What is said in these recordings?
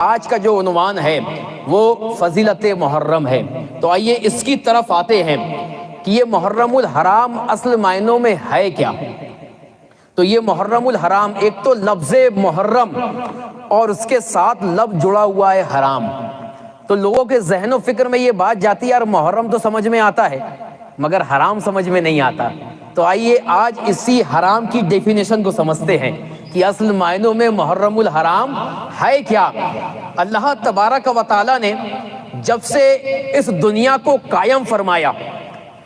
آج کا جو عنوان ہے وہ فضیلت محرم ہے۔ تو آئیے اس کی طرف آتے ہیں کہ یہ محرم الحرام اصل معنوں میں ہے کیا۔ تو یہ محرم الحرام، ایک تو لفظ محرم اور اس کے ساتھ لفظ جڑا ہوا ہے حرام۔ تو لوگوں کے ذہن و فکر میں یہ بات جاتی ہے، یار محرم تو سمجھ میں آتا ہے مگر حرام سمجھ میں نہیں آتا۔ تو آئیے آج اسی حرام کی ڈیفینیشن کو سمجھتے ہیں کہ اصل معنوں میں محرم الحرام ہے کیا۔ اللہ تبارک و تعالی نے جب سے اس دنیا کو قائم فرمایا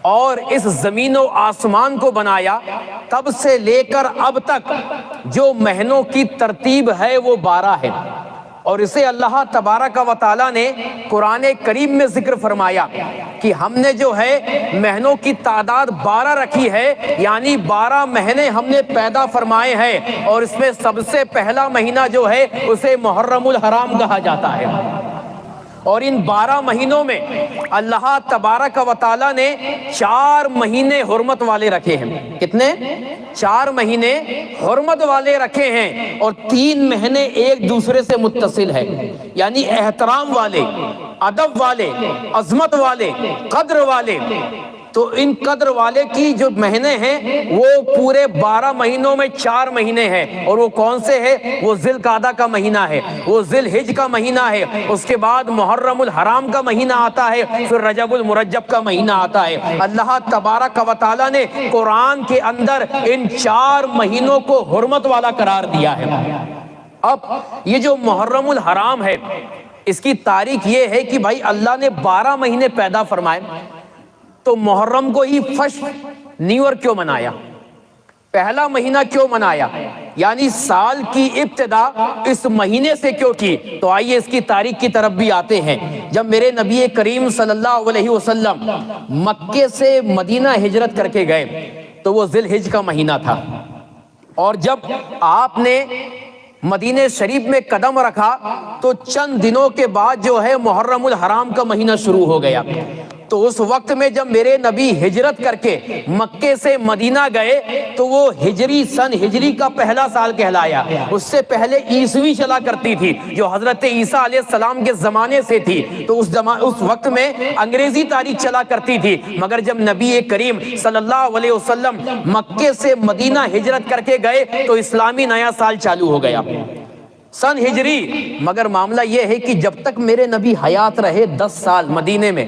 اور اس زمین و آسمان کو بنایا، تب سے لے کر اب تک جو مہینوں کی ترتیب ہے وہ 12 ہے، اور اسے اللہ تبارک و تعالی نے قرآن کریم میں ذکر فرمایا کہ ہم نے جو ہے مہینوں کی تعداد 12 رکھی ہے، یعنی 12 مہینے ہم نے پیدا فرمائے ہیں، اور اس میں سب سے پہلا مہینہ جو ہے اسے محرم الحرام کہا جاتا ہے۔ اور ان 12 مہینوں میں اللہ تبارک و تعالی نے 4 مہینے حرمت والے رکھے ہیں۔ کتنے؟ 4 مہینے حرمت والے رکھے ہیں، اور 3 مہینے ایک دوسرے سے متصل ہے، یعنی احترام والے، ادب والے، عظمت والے، قدر والے۔ تو ان قدر والے کی جو مہینے ہیں وہ پورے 12 مہینوں میں 4 مہینے ہیں، اور وہ کون سے ہیں؟ وہ ذی القعدہ کا مہینہ ہے، وہ ذی الحج کا مہینہ ہے، اس کے بعد محرم الحرام کا مہینہ آتا ہے، پھر رجب المرجب کا مہینہ آتا ہے۔ اللہ تبارک و تعالی نے قرآن کے اندر ان 4 مہینوں کو حرمت والا قرار دیا ہے۔ اب یہ جو محرم الحرام ہے، اس کی تاریخ یہ ہے کہ بھائی اللہ نے 12 مہینے پیدا فرمائے، تو محرم کو ہی فرسٹ نیو ایئر کیوں منایا؟ پہلا مہینہ کیوں منایا؟ یعنی سال کی ابتدا اس مہینے سے کیوں کی؟ تو آئیے اس کی تاریخ کی طرف بھی آتے ہیں۔ جب میرے نبی کریم صلی اللہ علیہ وسلم مکے سے مدینہ ہجرت کر کے گئے تو وہ ذی الحج کا مہینہ تھا، اور جب آپ نے مدینہ شریف میں قدم رکھا تو چند دنوں کے بعد جو ہے محرم الحرام کا مہینہ شروع ہو گیا۔ تو اس وقت میں جب میرے نبی ہجرت کر کے مکے سے مدینہ گئے تو وہ سن ہجری کا پہلا سال کہلایا۔ اس سے پہلے عیسوی چلا کرتی تھی جو حضرت عیسیٰ علیہ السلام کے زمانے سے تھی، تو اس وقت میں انگریزی تاریخ چلا کرتی تھی۔ مگر جب نبی کریم صلی اللہ علیہ وسلم مکے سے مدینہ ہجرت کر کے گئے تو اسلامی نیا سال چالو ہو گیا، سن ہجری۔ مگر معاملہ یہ ہے کہ جب تک میرے نبی حیات رہے 10 سال مدینے میں،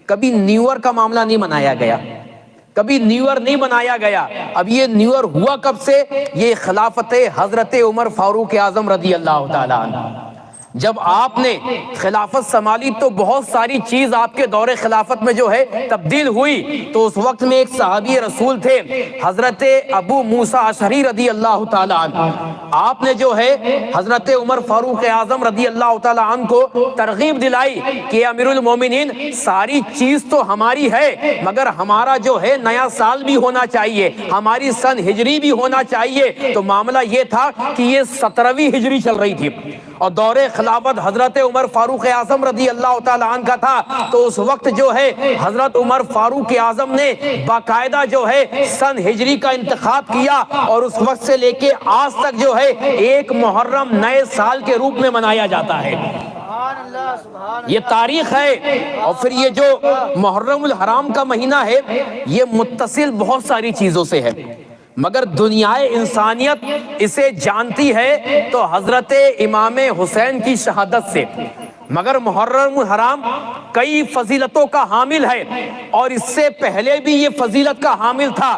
کبھی نیو ایئر کا معاملہ نہیں منایا گیا، کبھی نیو ایئر نہیں منایا گیا۔ اب یہ نیو ایئر ہوا کب سے؟ یہ خلافت حضرت عمر فاروق اعظم رضی اللہ تعالی عنہ، جب آپ نے خلافت سنبھالی تو بہت ساری چیز آپ کے دور خلافت میں جو ہے تبدیل ہوئی۔ تو اس وقت میں ایک صحابی رسول تھے حضرت ابو موسیٰ اشعری رضی اللہ تعالی عنہ، آپ نے جو ہے حضرت عمر فاروق اعظم رضی اللہ تعالی عنہ کو ترغیب دلائی کہ امیر المومنین ساری چیز تو ہماری ہے، مگر ہمارا جو ہے نیا سال بھی ہونا چاہیے، ہماری سن ہجری بھی ہونا چاہیے۔ تو معاملہ یہ تھا کہ یہ 17ویں ہجری چل رہی تھی، اور دور خلافت حضرت عمر فاروق اعظم رضی اللہ تعالی عنہ کا تھا۔ تو اس وقت جو ہے حضرت عمر فاروق اعظم نے باقاعدہ جو ہے سن ہجری کا انتخاب کیا، اور اس وقت سے لے کے آج تک جو ہے ایک محرم نئے سال کے روپ میں منایا جاتا ہے۔ یہ تاریخ ہے۔ اور پھر یہ جو محرم الحرام کا مہینہ ہے یہ متصل بہت ساری چیزوں سے ہے، مگر دنیائے انسانیت اسے جانتی ہے تو حضرت امام حسین کی شہادت سے۔ مگر محرم الحرام کئی فضیلتوں کا حامل ہے، اور اس سے پہلے بھی یہ فضیلت کا حامل تھا۔